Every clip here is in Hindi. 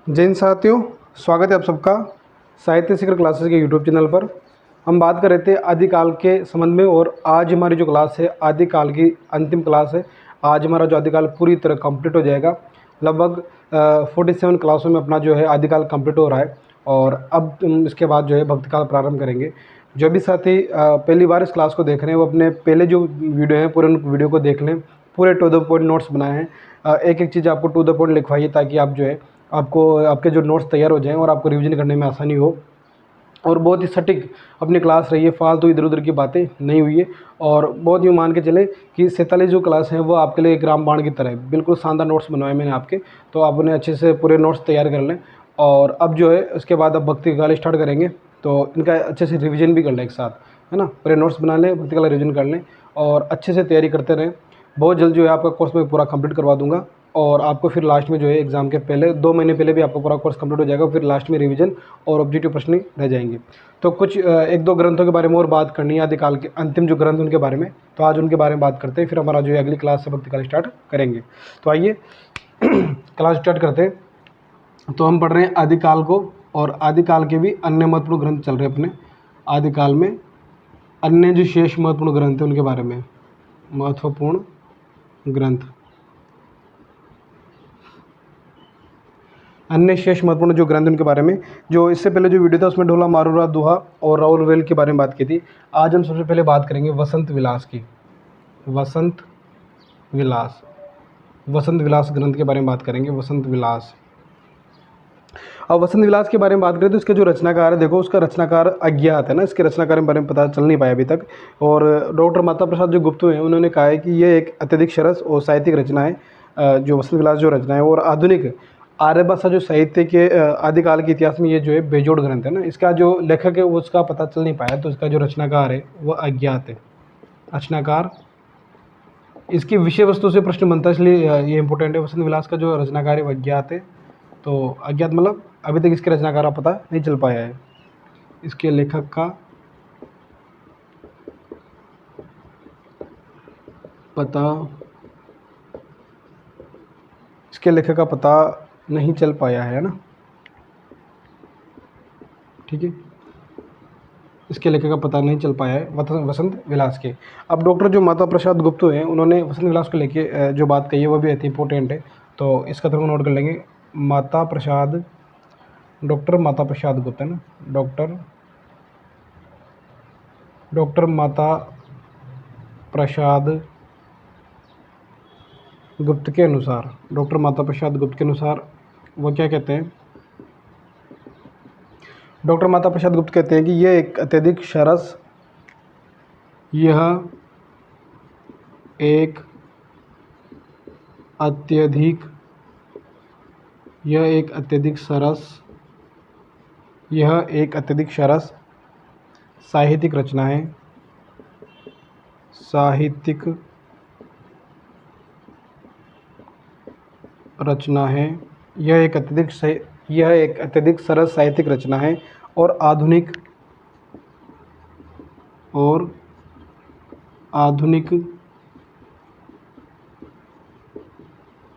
जय हिंद साथियों, स्वागत है आप सबका साहित्य शिखर क्लासेस के यूट्यूब चैनल पर। हम बात कर रहे थे आदिकाल के संबंध में और आज हमारी जो क्लास है आदिकाल की अंतिम क्लास है। आज हमारा जो आदिकाल पूरी तरह कंप्लीट हो जाएगा। लगभग 47 क्लासों में अपना जो है आदिकाल कंप्लीट हो रहा है और अब इसके बाद जो है भक्तिकाल प्रारंभ करेंगे। जो भी साथी पहली बार इस क्लास को देख रहे हैं वो अपने पहले जो वीडियो हैं पूरे उन वीडियो को देख लें। पूरे टू द पॉइंट नोट्स बनाए हैं। एक एक चीज़ आपको टू द पॉइंट लिखवाइए ताकि आप जो है आपको आपके जो नोट्स तैयार हो जाएं और आपको रिवीजन करने में आसानी हो और बहुत ही सटीक अपनी क्लास रही है। फालतू इधर उधर की बातें नहीं हुई है और बहुत ही मान के चले कि 47 जो क्लास है वो आपके लिए एक रामबाण की तरह है। बिल्कुल शानदार नोट्स बनवाए मैंने आपके, तो आप उन्हें अच्छे से पूरे नोट्स तैयार कर लें। और अब जो है उसके बाद अब भक्ति काल स्टार्ट करेंगे तो इनका अच्छे से रिवीजन भी कर लें एक साथ, है ना। पूरे नोट्स बना लें, भक्ति काल रिवीजन कर लें और अच्छे से तैयारी करते रहें। बहुत जल्द जो है आपका कोर्स मैं पूरा कंप्लीट करवा दूंगा और आपको फिर लास्ट में जो है एग्ज़ाम के पहले 2 महीने पहले भी आपका पूरा कोर्स कंप्लीट हो जाएगा। फिर लास्ट में रिवीजन और ऑब्जेक्टिव प्रश्न रह जाएंगे। तो कुछ एक दो ग्रंथों के बारे में और बात करनी है, आदिकाल के अंतिम जो ग्रंथ उनके बारे में, तो आज उनके बारे में बात करते हैं। फिर हमारा जो है अगली क्लास से भक्तिकाल स्टार्ट करेंगे। तो आइए क्लास स्टार्ट करते हैं। तो हम पढ़ रहे हैं आदिकाल को और आदिकाल के भी अन्य महत्वपूर्ण ग्रंथ चल रहे हैं अपने। आदिकाल में अन्य जो शेष महत्वपूर्ण ग्रंथ हैं उनके बारे में, महत्वपूर्ण ग्रंथ, अन्य शेष महत्वपूर्ण जो ग्रंथ उनके बारे में। जो इससे पहले जो वीडियो था उसमें ढोला मारूरा दोहा और राउल वेल के बारे में बात की थी। आज हम सबसे पहले बात करेंगे वसंत विलास की। वसंत विलास, वसंत विलास ग्रंथ के बारे में बात करेंगे। वसंत विलास। अब वसंत विलास के बारे में बात करें तो इसके जो रचनाकार है, देखो उसका रचनाकार अज्ञात है ना। इसके रचनाकार के बारे में पता चल नहीं पाया अभी तक। और डॉक्टर माता प्रसाद जो गुप्त हैं उन्होंने कहा है कि ये एक अत्यधिक सरस और साहित्यिक रचना है। जो वसंत विलास जो रचना है और आधुनिक आर्य भाषा जो साहित्य के आदिकाल के इतिहास में ये जो है बेजोड़ ग्रंथ है ना। इसका जो लेखक है वो उसका पता चल नहीं पाया, तो इसका जो रचनाकार है वह अज्ञात है। रचनाकार, इसकी विषय वस्तु से प्रश्न बनता है इसलिए ये इंपॉर्टेंट है। वसंत विलास का जो रचनाकार है वह अज्ञात है। तो अज्ञात मतलब अभी तक इसके रचनाकार का पता नहीं चल पाया है। इसके लेखक का पता, इसके लेखक का पता नहीं चल पाया है ना, ठीक है। इसके लेखक का पता नहीं चल पाया है वसंत विलास के। अब डॉक्टर जो माता प्रसाद गुप्त हैं उन्होंने वसंत विलास को लेके जो बात कही है वो भी अति इंपॉर्टेंट है। तो इसका थोड़ा नोट कर लेंगे। माता प्रसाद, डॉक्टर माता प्रसाद गुप्त है ना। डॉक्टर माता प्रसाद गुप्त के अनुसार, डॉक्टर माता प्रसाद गुप्त के अनुसार वो क्या कहते हैं, डॉक्टर माता प्रसाद गुप्त कहते हैं कि यह एक अत्यधिक सरस, यह एक अत्यधिक, यह एक अत्यधिक सरस, यह एक अत्यधिक सरस साहित्यिक रचना है। साहित्यिक रचना है। यह एक अत्यधिक सरस साहित्यिक रचना है और आधुनिक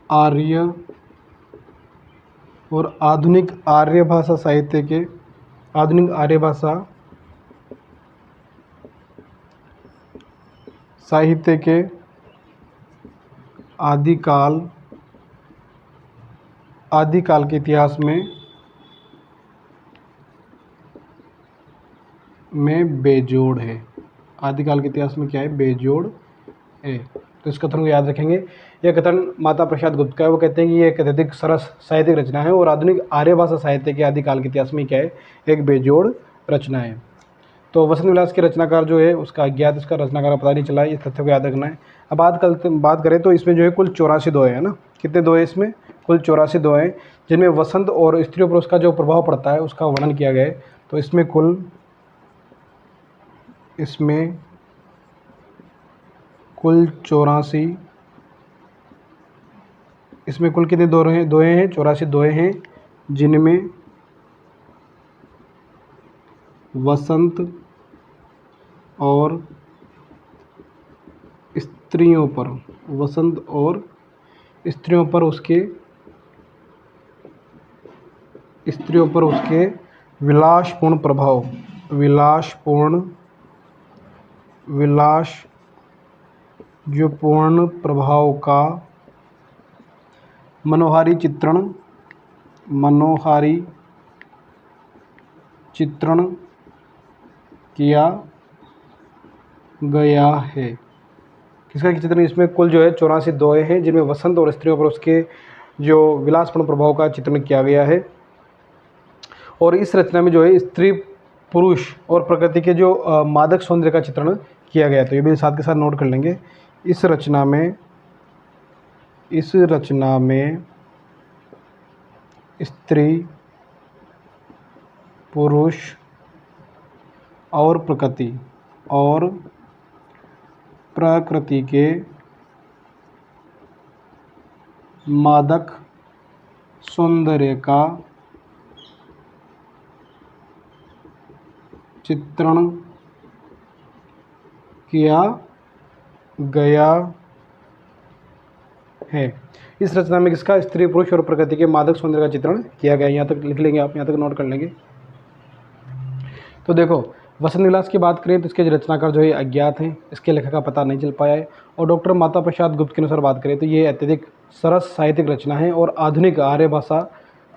आर्य और आधुनिक आर्य भाषा साहित्य के, आधुनिक आर्य भाषा साहित्य के आदिकाल के इतिहास में बेजोड़ है। आदिकाल के इतिहास में क्या है, बेजोड़ है। तो इस कथन को याद रखेंगे। यह कथन माता प्रसाद गुप्त का है। वो कहते हैं कि यह एक अत्यधिक सरस साहित्यिक रचना है और आधुनिक आर्य भाषा साहित्य के आदिकाल के इतिहास में क्या है, एक बेजोड़ रचना है। तो वसंत विलास के रचनाकार जो है उसका अज्ञात, इसका रचनाकार का पता नहीं चला है। इस तथ्य को याद रखना है। अब बात करें तो इसमें जो है कुल 84 दोहे हैं ना। कितने दोहे इसमें, कुल 84 दोहे हैं जिनमें वसंत और स्त्रियों पर उसका जो प्रभाव पड़ता है उसका वर्णन किया गया है। तो इसमें कुल 84, इसमें कुल कितने दोहे हैं, 84 दोहे हैं जिनमें वसंत और स्त्रियों पर, वसंत और स्त्रियों पर उसके स्त्रियों पर उसके विलासपूर्ण प्रभाव, विलास जो पूर्ण प्रभाव का मनोहारी चित्रण किया गया है। किसका चित्रण? इसमें कुल जो है 84 दोहे हैं जिनमें वसंत और स्त्रियों पर उसके जो विलासपूर्ण प्रभाव का चित्रण किया गया है। और इस रचना में जो है स्त्री, पुरुष और प्रकृति के जो मादक सौंदर्य का चित्रण किया गया है। तो ये भी साथ के साथ नोट कर लेंगे। इस रचना में स्त्री, पुरुष और प्रकृति के मादक सौंदर्य का चित्रण किया गया है। इस रचना में किसका? स्त्री, पुरुष और प्रकृति के मादक सौंदर्य का चित्रण किया गया है। यहाँ तक लिख लेंगे आप, यहाँ तक नोट कर लेंगे। तो देखो, वसंत विलास की बात करें तो इसके रचनाकार जो है अज्ञात हैं, इसके लेखक का पता नहीं चल पाया है। और डॉक्टर माता प्रसाद गुप्त के अनुसार बात करें तो ये अत्यधिक सरस साहित्यिक रचना है और आधुनिक आर्य भाषा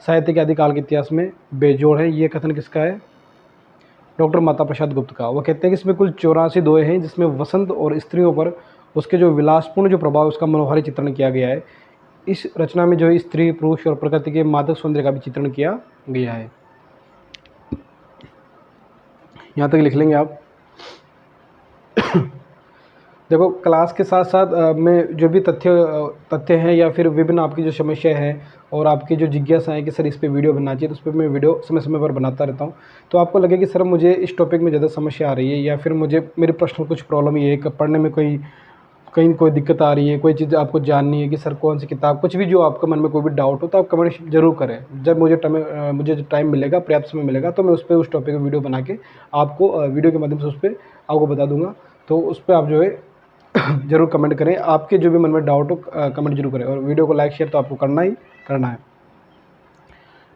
साहित्य के आदिकाल के इतिहास में बेजोड़ है। ये कथन किसका है? डॉक्टर माता प्रसाद गुप्त का। वो कहते हैं कि इसमें कुल 84 दोहे हैं जिसमें वसंत और स्त्रियों पर उसके जो विलासपूर्ण जो प्रभाव उसका मनोहारी चित्रण किया गया है। इस रचना में जो है स्त्री, पुरुष और प्रकृति के मादक सौंदर्य का भी चित्रण किया गया है। यहाँ तक लिख लेंगे आप। देखो, क्लास के साथ साथ में जो भी तथ्य हैं या फिर विभिन्न आपकी जो समस्या है और आपकी जो जिज्ञासा है कि सर इस पे वीडियो बनना चाहिए, तो उस पर मैं वीडियो समय समय पर बनाता रहता हूँ। तो आपको लगे कि सर मुझे इस टॉपिक में ज़्यादा समस्या आ रही है या फिर मुझे मेरी पर्सनल कुछ प्रॉब्लम ये है कि पढ़ने में कहीं कोई दिक्कत आ रही है, कोई चीज़ आपको जाननी है कि सर कौन सी किताब, कुछ भी जो आपके मन में कोई भी डाउट हो तो आप कमेंट जरूर करें। जब मुझे टाइम मिलेगा, पर्याप्त समय मिलेगा, तो मैं उस टॉपिक में वीडियो बना के आपको वीडियो के माध्यम से उस पर आपको बता दूंगा। तो उस पर आप जो है ज़रूर कमेंट करें। आपके जो भी मन में डाउट हो कमेंट जरूर करें और वीडियो को लाइक शेयर तो आपको करना है।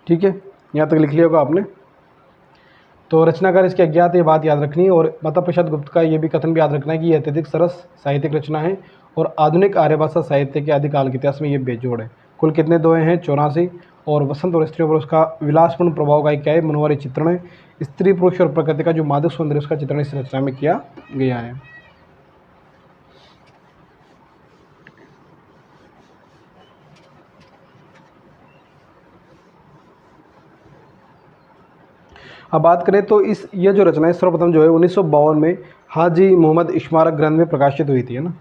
ठीक है, यहाँ तक लिख लिया होगा आपने। तो रचनाकार इसके अज्ञात, ये बात याद रखनी है। और माता प्रसाद गुप्त का ये भी कथन भी याद रखना है कि ये अत्यधिक सरस साहित्यिक रचना है और आधुनिक आर्य भाषा साहित्य के आदिकाल के इतिहास में ये बेजोड़ है। कुल कितने दोहे हैं? 84। और वसंत और स्त्रियों पर उसका विलासपूर्ण प्रभाव का क्या है? मनोहारी चित्रण है। स्त्री, पुरुष और प्रकृति का जो मादक सौंदर्य उसका चित्रण इस रचना में किया गया है। अब बात करें तो ये जो रचना है सर्वप्रथम जो है 1952 में हाजी मोहम्मद इस्मारक ग्रंथ में प्रकाशित हुई थी, है ना।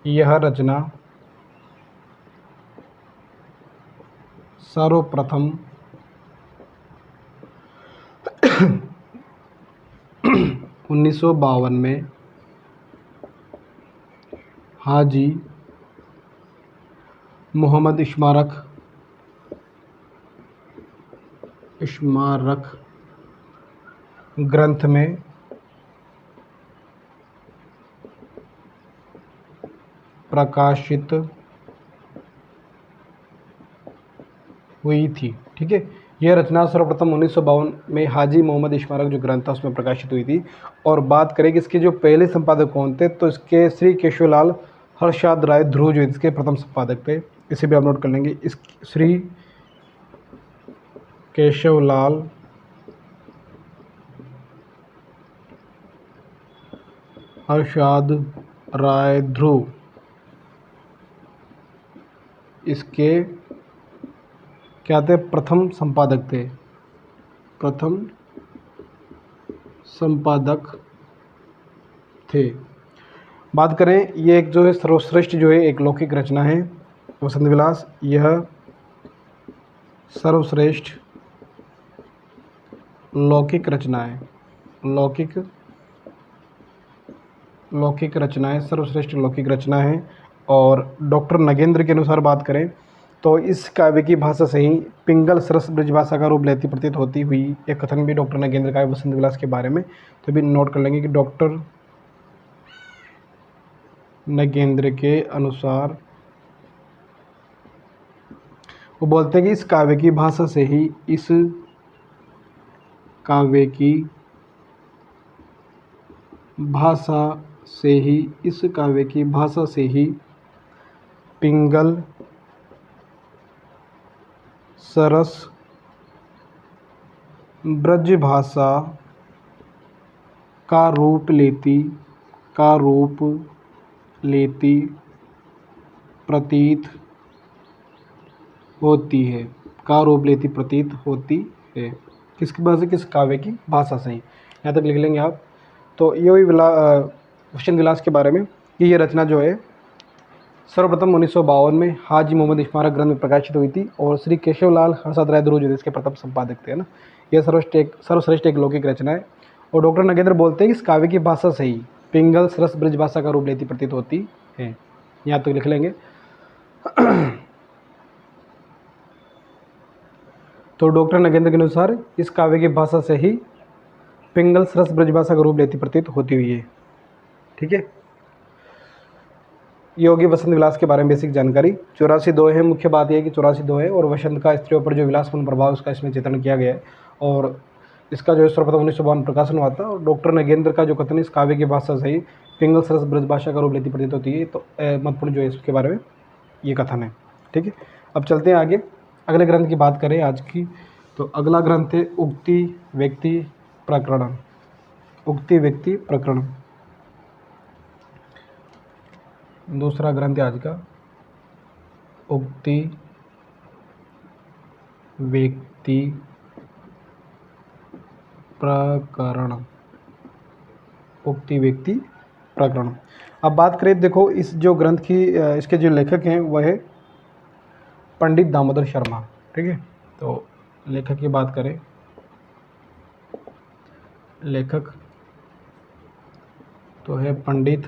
यह रचना सर्वप्रथम 1952 में हाजी मोहम्मद इस्मारक ग्रंथ में प्रकाशित हुई थी। ठीक है, यह रचना सर्वप्रथम 1952 में हाजी मोहम्मद इस्मारक जो ग्रंथ था उसमें प्रकाशित हुई थी। और बात करें कि इसके जो पहले संपादक कौन थे, तो इसके श्री केशवलाल हर्षाद राय ध्रुव जो इसके प्रथम संपादक थे। इसे भी आप नोट कर लेंगे। इस श्री केशवलाल हर्षाद राय ध्रुव इसके क्या थे? प्रथम संपादक थे। बात करें, ये एक जो है सर्वश्रेष्ठ जो है एक लौकिक रचना है वसंत विलास। यह सर्वश्रेष्ठ लौकिक रचना है। सर्वश्रेष्ठ लौकिक रचना है। और डॉक्टर नगेंद्र के अनुसार बात करें तो इस काव्य की भाषा से ही पिंगल सरस ब्रजभाषा का रूप लेती प्रतीत होती हुई, एक कथन भी डॉक्टर नगेंद्र का है वसंत विलास के बारे में। तो भी नोट कर लेंगे कि डॉक्टर नगेंद्र के अनुसार वो बोलते हैं कि इस काव्य की भाषा से ही काव्य की भाषा से ही पिंगल सरस ब्रज भाषा का रूप लेती प्रतीत होती है। किसकी भाषा, किस काव्य की भाषा से ही, यहाँ तक लिख लेंगे आप। तो ये हुई वचन विलास के बारे में कि ये रचना जो है सर्वप्रथम 1952 में हाजी मोहम्मद स्मारक ग्रंथ में प्रकाशित हुई थी और श्री केशवलाल हर्षद राय ध्रुव जो इसके प्रथम संपादक थे, है ना। यह सर्वश्रेष्ठ एक लौकिक रचना है। और डॉक्टर नगेंद्र बोलते हैं कि इस काव्य की भाषा से ही पिंगल सरस ब्रज भाषा का रूप लेती प्रतीत होती है। यहाँ तक लिख लेंगे। तो डॉक्टर नगेंद्र के अनुसार इस काव्य की भाषा से ही पिंगल सरस ब्रज भाषा का रूप लेती प्रतीत होती हुई है। ठीक है, ये होगी वसंत विलास के बारे में बेसिक जानकारी। 84 दो है, मुख्य बात यह है कि 84 दो है और वसंत का स्त्रियों पर जो विलासपूर्ण प्रभाव उसका इसमें चित्रण किया गया है। और इसका जो है सर्वप्रथम 1952 प्रकाशन हुआ था। और डॉक्टर नगेंद्र का जो कथन इस काव्य की भाषा से ही पिंगल सरस ब्रज भाषा का रूप लेती प्रतीत होती है, तो महत्वपूर्ण जो है इसके बारे में ये कथन है। ठीक है, अब चलते हैं आगे, अगले ग्रंथ की बात करें आज की। तो अगला ग्रंथ है उक्ति व्यक्ति प्रकरण। दूसरा ग्रंथ है आज का उक्ति व्यक्ति प्रकरण। अब बात करें, देखो इस जो ग्रंथ की इसके जो लेखक हैं वह है पंडित दामोदर शर्मा। ठीक है, तो लेखक की बात करें, लेखक तो है पंडित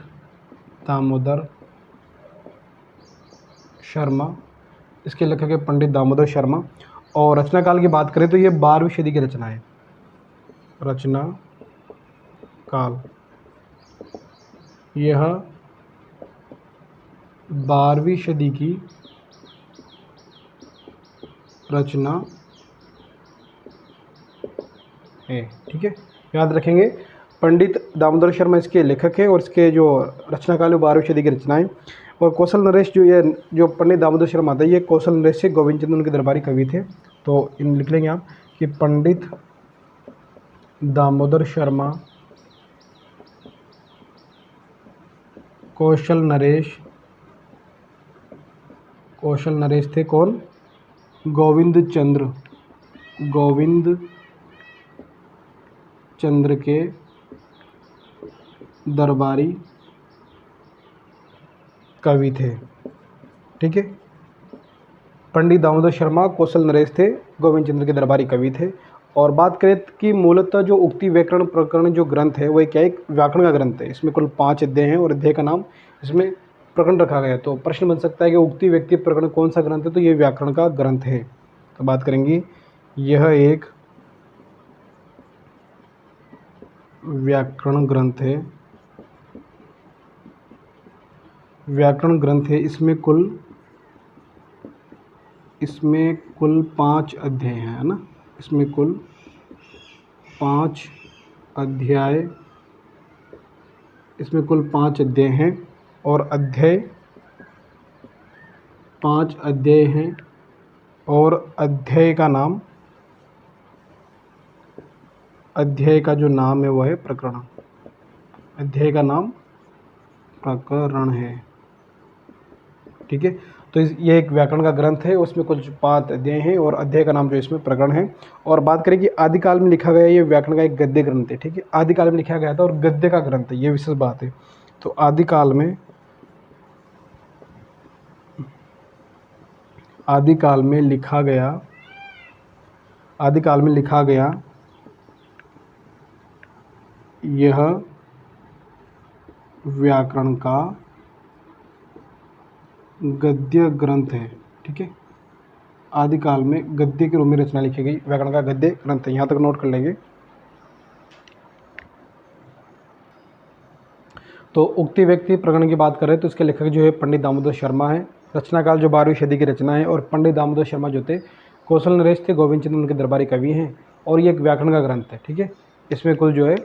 दामोदर शर्मा। इसके लेखक है पंडित दामोदर शर्मा। और रचना काल की बात करें तो ये 12वीं सदी की रचना है। रचना काल यह 12वीं सदी की रचना है। ठीक है, याद रखेंगे, पंडित दामोदर शर्मा इसके लेखक है और इसके जो रचना काल है 12वीं सदी की रचना है। और कौशल नरेश जो पंडित दामोदर शर्मा था, ये कौशल नरेश से गोविंद चंद्र उनके दरबारी कवि थे। तो इन लिख लेंगे आप कि पंडित दामोदर शर्मा कौशल नरेश थे कौन? गोविंद चंद्र के दरबारी कवि थे। ठीक है, पंडित दामोदर शर्मा कौशल नरेश थे, गोविंद चंद्र के दरबारी कवि थे। और बात करें कि मूलतः जो उक्ति व्याकरण प्रकरण जो ग्रंथ है वह क्या, एक व्याकरण का ग्रंथ है। इसमें कुल 5 अध्याय हैं और अध्याय का नाम इसमें प्रकरण रखा गया है। तो प्रश्न बन सकता है कि उक्ति व्यक्ति प्रकरण कौन सा ग्रंथ है, तो ये व्याकरण का ग्रंथ है। तो बात करेंगे, यह एक व्याकरण ग्रंथ है। इसमें कुल 5 अध्याय हैं, है ना। इसमें कुल 5 अध्याय हैं और अध्याय 5 अध्याय हैं और अध्याय का जो नाम है वह है प्रकरण। अध्याय का नाम प्रकरण है। ठीक है, तो ये एक व्याकरण का ग्रंथ है, उसमें कुछ 5 अध्याय हैं और अध्याय का नाम जो इसमें प्रकरण है। और बात करें कि आदिकाल में लिखा गया ये व्याकरण का एक गद्य ग्रंथ है। ठीक है, आदिकाल में लिखा गया था और गद्य का ग्रंथ है, ये विशेष बात है। तो आदिकाल में लिखा गया यह व्याकरण का गद्य ग्रंथ है। ठीक है, आदिकाल में गद्य के रूप में रचना लिखी गई व्याकरण का गद्य ग्रंथ है। यहाँ तक नोट कर लेंगे। तो उक्ति व्यक्ति प्रकरण की बात करें तो इसके लेखक जो है पंडित दामोदर शर्मा है रचनाकाल जो 12वीं सदी की रचना है, और पंडित दामोदर शर्मा जो थे कौशल नरेश थे, गोविंद चंद्र उनके दरबारी कवि हैं, और ये एक व्याकरण का ग्रंथ है। ठीक है, इसमें कुल जो है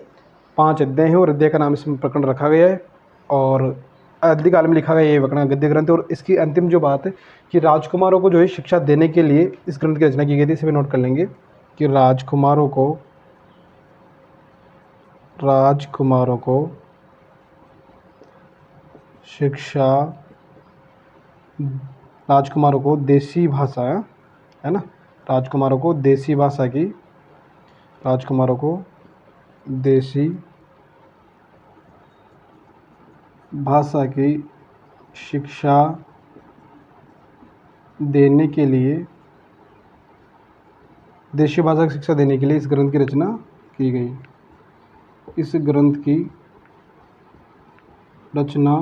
5 अध्याय हैं, और अध्याय का नाम इसमें प्रकरण रखा गया है, और आदिकाल में लिखा गया ये व्याकरण गद्य ग्रंथ है। और इसकी अंतिम जो बात है कि राजकुमारों को जो है शिक्षा देने के लिए इस ग्रंथ की रचना की गई थी। इसे भी नोट कर लेंगे कि राजकुमारों को शिक्षा, राजकुमारों को देसी भाषा है ना, राजकुमारों को देसी भाषा की शिक्षा देने के लिए इस ग्रंथ की रचना की गई। इस ग्रंथ की रचना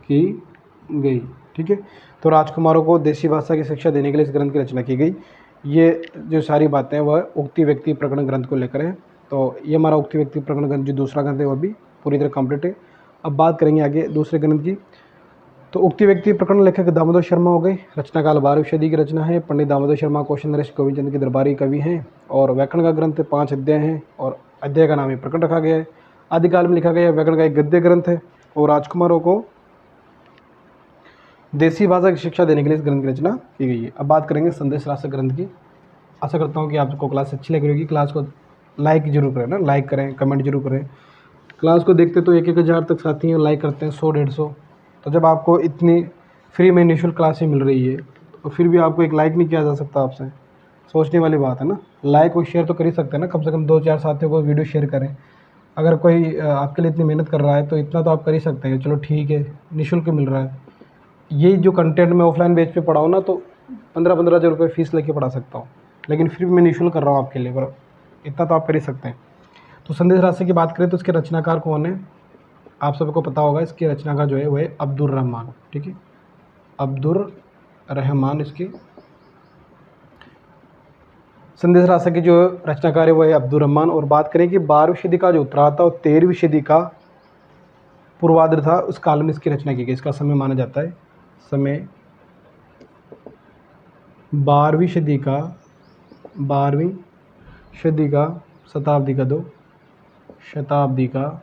की गई। ठीक है, तो राजकुमारों को देसी भाषा की शिक्षा देने के लिए इस ग्रंथ की रचना की गई। ये जो सारी बातें हैं वह उक्ति व्यक्ति प्रकरण ग्रंथ को लेकर है। तो ये हमारा उक्ति व्यक्ति प्रकरण ग्रंथ जो दूसरा ग्रंथ है वह भी पूरी तरह कंप्लीट है। अब बात करेंगे आगे दूसरे ग्रंथ की। तो उक्ति व्यक्ति प्रकरण लेखक दामोदर शर्मा हो गए। रचनाकाल 12वीं सदी की रचना है। पंडित दामोदर शर्मा कौशल नरेश गोविंद चंद्र के दरबारी कवि हैं, और व्याकरण का ग्रंथ 5 अध्याय हैं, और अध्याय का नाम ही प्रकरण रखा गया है। आदिकाल में लिखा गया व्याकरण का एक गद्य ग्रंथ है, और राजकुमारों को देसी भाषा की शिक्षा देने के लिए इस ग्रंथ की रचना की गई है। अब बात करेंगे संदेश राशक ग्रंथ की। आशा करता हूँ कि आपको क्लास अच्छी लग रही होगी। क्लास को लाइक जरूर करें ना, लाइक करें, कमेंट जरूर करें। क्लास को देखते तो 1-1 हज़ार तक साथी हैं, लाइक करते हैं 100-150। तो जब आपको इतनी फ्री में निःशुल्क क्लासें मिल रही है तो फिर भी आपको एक लाइक नहीं किया जा सकता आपसे? सोचने वाली बात है ना। लाइक और शेयर तो कर ही सकते हैं ना, कम से कम 2-4 साथियों को वीडियो शेयर करें। अगर कोई आपके लिए इतनी मेहनत कर रहा है तो इतना तो आप कर ही सकते हैं। चलो ठीक है, निःशुल्क मिल रहा है। ये जो कंटेंट मैं ऑफलाइन बेस पे पढ़ाऊँ ना तो 15-15 हज़ार रुपये फ़ीस लेके पढ़ा सकता हूँ, लेकिन फिर भी मैं निःशुल्क कर रहा हूँ आपके लिए, पर इतना तो आप कर ही सकते हैं। तो संदेश राशि की बात करें तो इसके रचनाकार कौन है, आप सबको पता होगा। इसके रचनाकार जो है वह है अब्दुर रहमान। ठीक है, अब्दुर रहमान इसके संदेश राशि के जो रचनाकार है वह है अब्दुर रहमान। और बात करें कि 12वीं सदी का जो उत्तरार्ध था और 13वीं सदी का पूर्वार्ध था, उस काल में इसकी रचना की गई। इसका समय माना जाता है, समय 12वीं सदी का शताब्दी का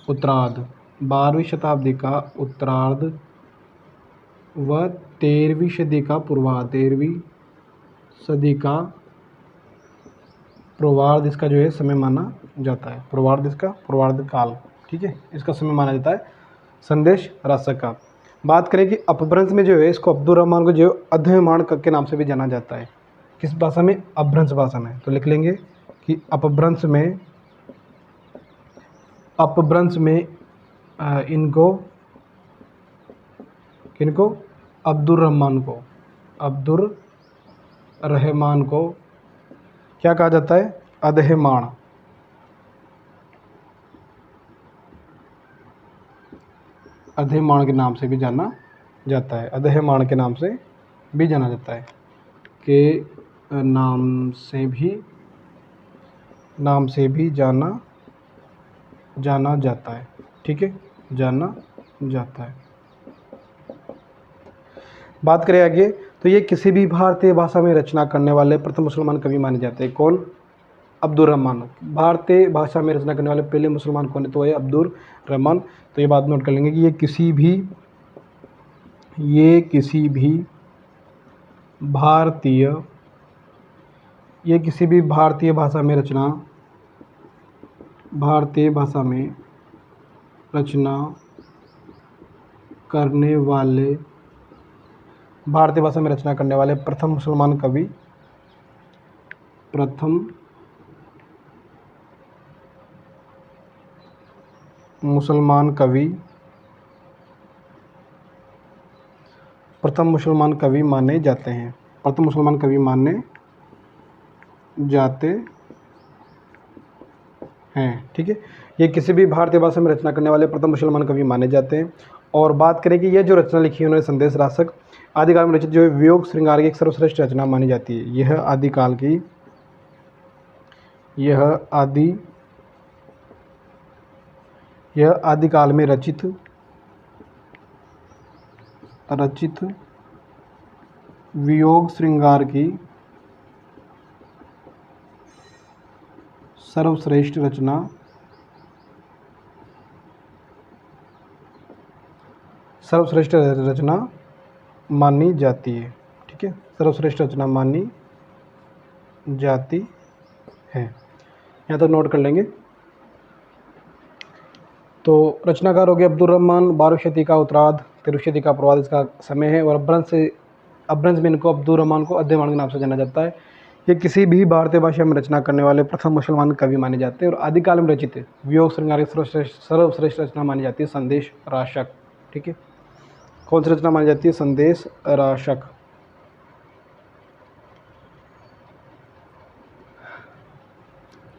उत्तरार्ध, 12वीं शताब्दी का उत्तरार्ध व 13वीं सदी का पूर्वार्ध, 13वीं सदी का पूर्वार्ध इसका जो है समय माना जाता है। पूर्वार्ध काल। ठीक है, इसका समय माना जाता है संदेश राशक का। बात करें कि अपभ्रंश में जो है इसको अब्दुर रहमान को जो अध्ययमान के नाम से भी जाना जाता है। किस भाषा में? अपभ्रंश भाषा में। तो लिख लेंगे कि अपभ्रंश में इनको किनको? अब्दुर रहमान को क्या कहा जाता है? अध्ययमान के नाम से भी जाना जाता है। अध्ययमान के नाम से भी जाना जाता है, के नाम से भी जाना जाता है। ठीक है, जाना जाता है। बात करें आगे तो ये किसी भी भारतीय भाषा में रचना करने वाले प्रथम मुसलमान कवि माने जाते हैं। कौन? अब्दुर रहमान। भारतीय भाषा में रचना करने वाले पहले मुसलमान कौन है? तो ये अब्दुर रहमान। तो ये बात नोट कर लेंगे कि ये किसी भी भारतीय भाषा में रचना करने वाले प्रथम मुसलमान कवि माने जाते हैं। ठीक है, ये किसी भी भारतीय भाषा में रचना करने वाले प्रथम मुसलमान कवि माने जाते हैं। और बात करें कि यह जो रचना लिखी है उन्होंने संदेश राशक, आदिकाल में रचित जो है वियोग श्रृंगार की एक सर्वश्रेष्ठ रचना मानी जाती है। यह आदिकाल में रचित रचित वियोग श्रृंगार की सर्वश्रेष्ठ रचना मानी जाती है। ठीक है, सर्वश्रेष्ठ रचना मानी जाती है, यहाँ तक नोट कर लेंगे। तो रचनाकार हो गए अब्दुल रहमान, 12वीं शती का उत्तरार्ध 13वीं शती का पूर्वार्ध इसका समय है। और अब्रंज में इनको अब्दुल रहमान को अद्यमान के नाम से जाना जाता है। ये किसी भी भारतीय भाषा में रचना करने वाले प्रथम मुसलमान कवि माने जाते हैं और आदिकाल में रचित वियोग श्रृंगार की सर्वश्रेष्ठ रचना मानी जाती है संदेश राशक। ठीक है, कौन सी रचना मानी जाती है? संदेश राशक।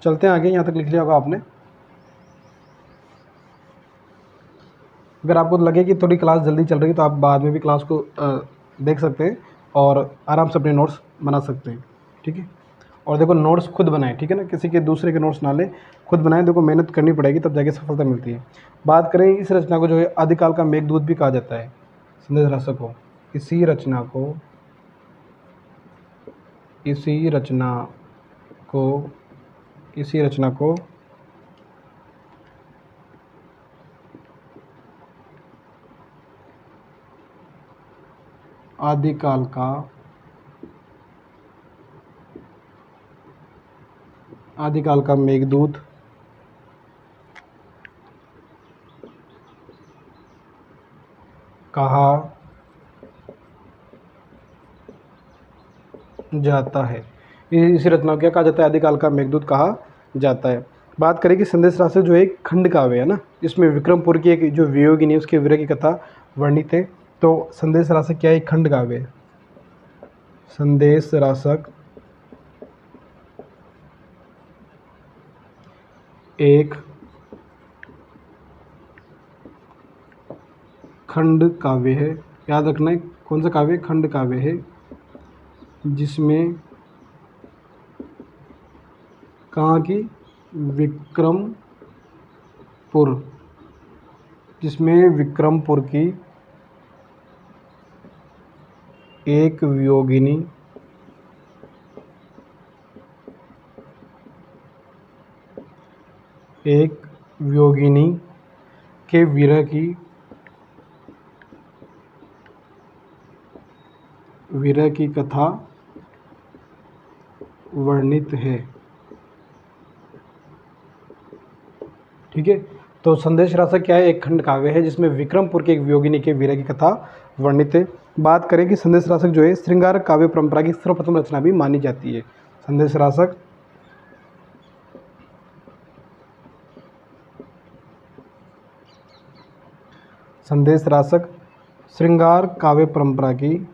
चलते हैं आगे, यहाँ तक लिख लिया होगा आपने। अगर आपको लगे कि थोड़ी क्लास जल्दी चल रही है तो आप बाद में भी क्लास को देख सकते हैं और आराम से अपने नोट्स बना सकते हैं। ठीक है, और देखो नोट्स खुद बनाएं, ठीक है ना, किसी के दूसरे के नोट्स ना लें, खुद बनाएं। देखो मेहनत करनी पड़ेगी तब जाके सफलता मिलती है। बात करें इस रचना को जो है आदिकाल का मेघदूत भी कहा जाता है, संदेश राशक को। इसी रचना को आदिकाल का मेघदूत कहा जाता है। इसी रचना को क्या कहा जाता है? आदिकाल का मेघदूत कहा जाता है। बात करें कि संदेश राशक जो एक खंड काव्य है ना, इसमें विक्रमपुर की एक जो वियोगिनी है उसके विरह की कथा वर्णित है। तो संदेश राशक क्या है? एक खंड काव्य है। संदेश राशक एक खंड काव्य है। याद रखना है कौन सा काव्य? खंड काव्य है, जिसमें कहाँ की? विक्रमपुर की एक वियोगिनी के विरह की कथा वर्णित है। ठीक है, तो संदेश राशक क्या है? एक खंड काव्य है जिसमें विक्रमपुर के एक वियोगिनी के विरह की कथा वर्णित है। बात करें कि संदेश राशक जो है श्रृंगार काव्य परंपरा की सर्वप्रथम रचना भी मानी जाती है। संदेश राशक श्रृंगार काव्य परंपरा की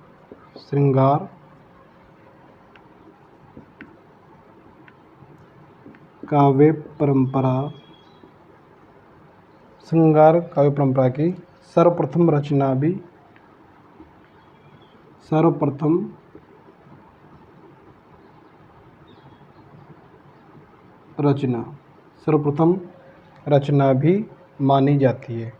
सर्वप्रथम रचना भी मानी जाती है।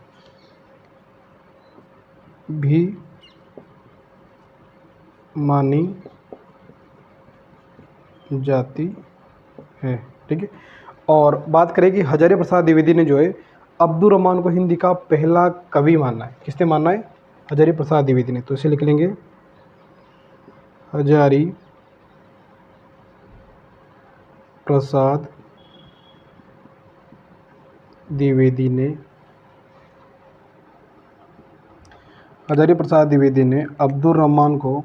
ठीक है, और बात करें कि हजारी प्रसाद द्विवेदी ने जो है अब्दुल रहमान को हिंदी का पहला कवि माना है। किसने माना है? हजारी प्रसाद द्विवेदी ने। तो इसे लिख लेंगे, हजारी प्रसाद द्विवेदी ने अब्दुल रहमान को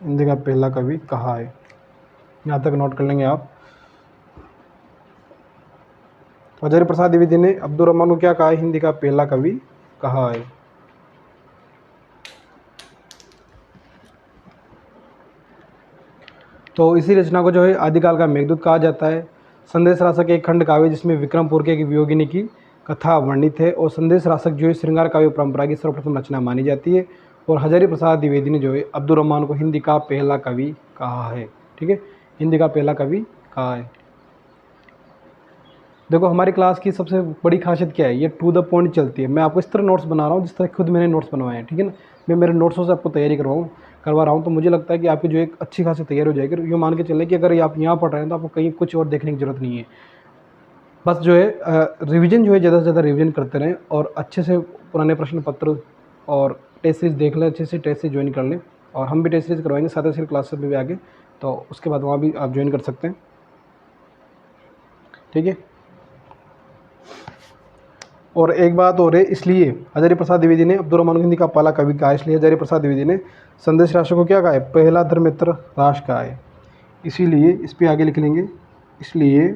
हिंदी का पहला कवि कहा है। यहाँ तक नोट कर लेंगे आप। हजारी प्रसाद द्विवेदी ने अब्दुल रहमान को क्या कहा है? हिंदी का पहला कवि कहा है। तो इसी रचना को जो है आदिकाल का मेघदूत कहा जाता है। संदेश रासक एक खंड काव्य जिसमें विक्रमपुर के एक वियोगिनी की कथा वर्णित है, और संदेश रासक जो है श्रृंगार काव्य परंपरा की सर्वप्रथम रचना मानी जाती है। और हजारी प्रसाद द्विवेदी ने जो है अब्दुल रहमान को हिंदी का पहला कवि कहा है। ठीक है, हिंदी का पहला कवि कहा है। देखो हमारी क्लास की सबसे बड़ी खासियत क्या है, ये टू द पॉइंट चलती है। मैं आपको इस तरह नोट्स बना रहा हूँ जिस तरह खुद मैंने नोट्स बनवाए हैं। ठीक है ना, मैं मेरे नोट्सों से आपको तैयारी करवा रहा हूँ, तो मुझे लगता है कि आपकी जो एक अच्छी खासी तैयारी हो जाएगी। यूँ मान के चलें कि अगर आप यहाँ पढ़ रहे हैं तो आपको कहीं कुछ और देखने की जरूरत नहीं है। बस जो है रिवीजन जो है ज़्यादा से ज़्यादा रिवीजन करते रहें, और अच्छे से पुराने प्रश्न पत्र और टेस्ट सीरीज देख लें, अच्छे से टेस्ट सीरीज ज्वाइन कर लें। और हम भी टेस्ट सीरीज करवाएंगे साथ ही क्लासेस में भी आगे, तो उसके बाद वहाँ भी आप ज्वाइन कर सकते हैं। ठीक है, और एक बात और है, इसलिए हजारी प्रसाद द्विवेदी ने अब्दुल रहमान को हिंदी का पहला कवि कहा है। इसलिए हजारी प्रसाद द्विवेदी ने संदेश राष्ट्र को क्या कहा है, पहला धर्मेंद्र राष्ट्र कहा है। इसीलिए इस पे आगे लिख लेंगे, इसलिए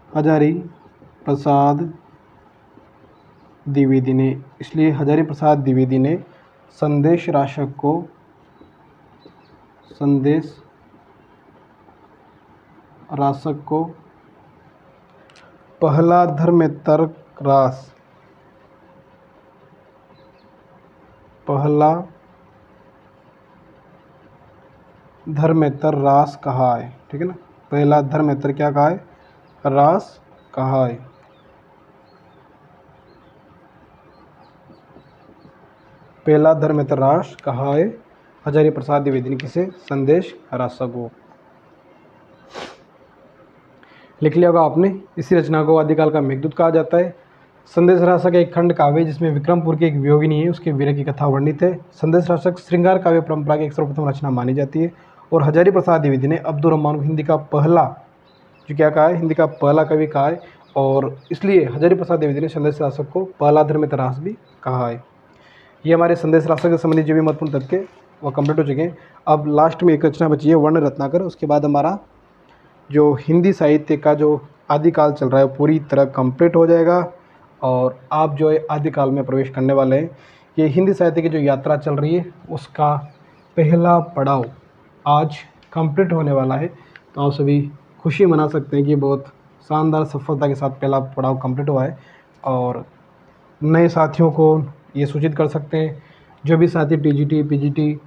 हजारी प्रसाद द्विवेदी ने, इसलिए हजारी प्रसाद द्विवेदी ने संदेश राशक को पहला धर्मेंद्र रास कहा है। ठीक है ना, पहला धर्मेंद्र क्या कहा है, रास कहा है। पहला धर्मेंद्र रास कहा है हजारी प्रसाद द्विवेदी ने, किसे, संदेश रासक को। लिख लिया होगा आपने। इसी रचना को आदिकाल का मेघदूत कहा जाता है। संदेश रासक एक खंड काव्य जिसमें विक्रमपुर की एक वियोगिनी है, उसके वीर की कथा वर्णित है। संदेश रासक श्रृंगार काव्य परंपरा की एक सर्वप्रथम रचना मानी जाती है। और हजारी प्रसाद द्विवेदी ने अब्दुल रहमान को हिंदी का पहला, जो क्या कहा है, हिंदी का पहला कवि कहा है। और इसलिए हजारी प्रसाद द्विवेदी ने संदेश रासक को पहला धर्मेंद्र रास भी कहा है। ये हमारे संदेश रासक से संबंधित जो भी महत्वपूर्ण तथ्य वो कंप्लीट हो चुके हैं। अब लास्ट में एक रचना बची है, वर्ण रत्नाकर। उसके बाद हमारा जो हिंदी साहित्य का जो आदिकाल चल रहा है पूरी तरह कंप्लीट हो जाएगा, और आप जो है आदिकाल में प्रवेश करने वाले हैं। ये हिंदी साहित्य की जो यात्रा चल रही है उसका पहला पड़ाव आज कंप्लीट होने वाला है। तो आप सभी खुशी मना सकते हैं कि बहुत शानदार सफलता के साथ पहला पड़ाव कंप्लीट हुआ है। और नए साथियों को ये सूचित कर सकते हैं, जो भी साथी TGT, PGT,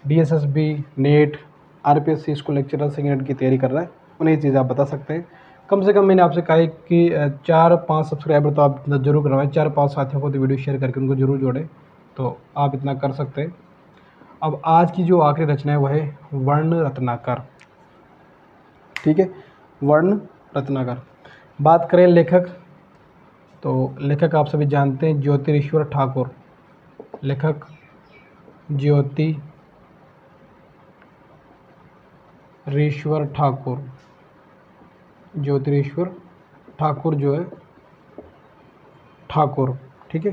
DSSB, net, RPSC school lecturer second grade की तैयारी कर रहा है, उन्हें ये चीज़ आप बता सकते हैं। कम से कम मैंने आपसे कहा है कि 4-5 सब्सक्राइबर तो आप जरूर करवाएं, 4-5 साथियों को तो वीडियो शेयर करके उनको जरूर जोड़ें, तो आप इतना कर सकते हैं। अब आज की जो आखिरी रचना है वह है वर्ण रत्नाकर। ठीक है, वर्ण रत्नाकर। बात करें लेखक, तो लेखक आप सभी जानते हैं ज्योतिरीश्वर ठाकुर। लेखक ज्योतिरीश्वर ठाकुर जो है ठाकुर। ठीक है,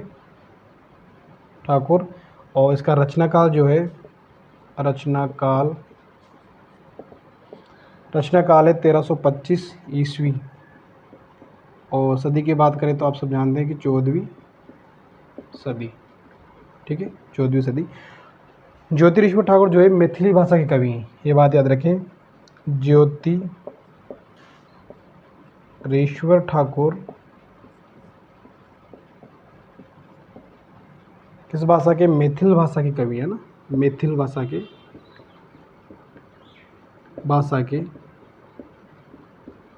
ठाकुर। और इसका रचनाकाल जो है, रचनाकाल है 1325 ईस्वी। और सदी की बात करें तो आप सब जानते हैं कि 14वीं सदी। ठीक है, 14वीं सदी। ज्योतिरीश्वर ठाकुर जो है मैथिली भाषा के कवि हैं, ये बात याद रखें। ज्योतिरीश्वर ठाकुर किस भाषा के, मैथिल भाषा के कवि है ना, मैथिल भाषा के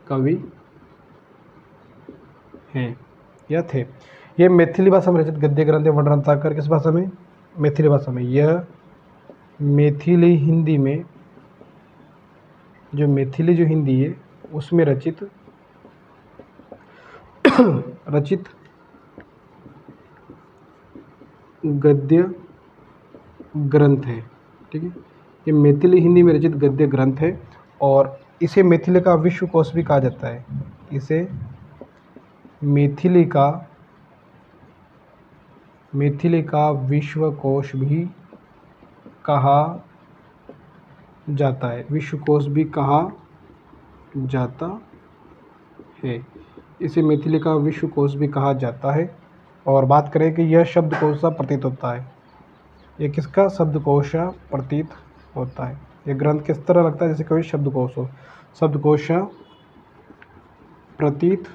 कवि हैं या थे। ये मैथिली भाषा में रचित गद्य ग्रंथ वर्ण रत्नाकर किस भाषा में, मैथिली भाषा में। यह मैथिली हिंदी में, जो मैथिली जो हिंदी है उसमें रचित गद्य ग्रंथ है। ठीक है, ये मैथिली हिंदी में रचित गद्य ग्रंथ है, और इसे मैथिली का विश्वकोश भी कहा जाता है। इसे मैथिली का विश्वकोश भी कहा जाता है, विश्वकोश भी कहा जाता है। इसे मैथिली का विश्वकोश भी कहा जाता है। और बात करें कि यह शब्द कौन सा प्रतीत होता है, ये किसका शब्दकोशा प्रतीत होता है। ये ग्रंथ किस तरह लगता है जैसे कोई शब्दकोश हो। शब्दकोशा प्रतीत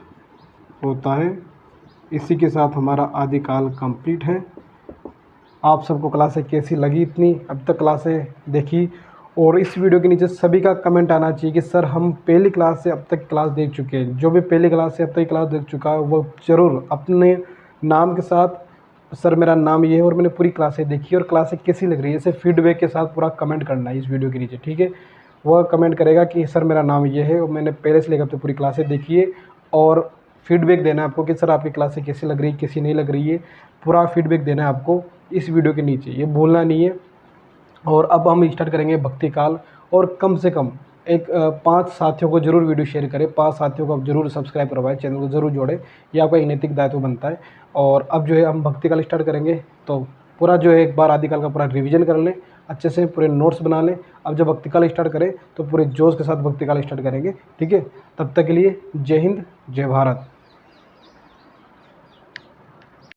होता है। इसी के साथ हमारा आदिकाल कंप्लीट है। आप सबको क्लासें कैसी लगी, इतनी अब तक क्लासें देखी, और इस वीडियो के नीचे सभी का कमेंट आना चाहिए कि सर हम पहली क्लास से अब तक क्लास देख चुके हैं। जो भी पहली क्लास से अब तक क्लास देख चुका है वो ज़रूर अपने नाम के साथ सर मेरा नाम ये है और मैंने पूरी क्लासें देखी और क्लासें कैसी लग रही है इसे फीडबैक के साथ पूरा कमेंट करना है इस वीडियो के नीचे, ठीक है। वह कमेंट करेगा कि सर मेरा नाम ये है और मैंने पहले से लेकर अब तक पूरी क्लासें देखी है, और फीडबैक देना है आपको कि सर आपकी क्लासें कैसी लग रही है कैसी नहीं लग रही है। पूरा फीडबैक देना है आपको इस वीडियो के नीचे, ये भूलना नहीं है। और अब हम स्टार्ट करेंगे भक्ति काल, और कम से कम एक 5 साथियों को जरूर वीडियो शेयर करें, 5 साथियों को आप जरूर सब्सक्राइब करवाएं, चैनल को जरूर जोड़ें, ये आपका एक नैतिक दायित्व बनता है। और अब जो है हम भक्ति काल स्टार्ट करेंगे, तो पूरा जो है एक बार आदिकाल का पूरा रिवीजन कर लें, अच्छे से पूरे नोट्स बना लें। अब जब भक्ति काल स्टार्ट करें तो पूरे जोश के साथ भक्ति काल स्टार्ट करेंगे, ठीक है। तब तक के लिए जय हिंद जय भारत।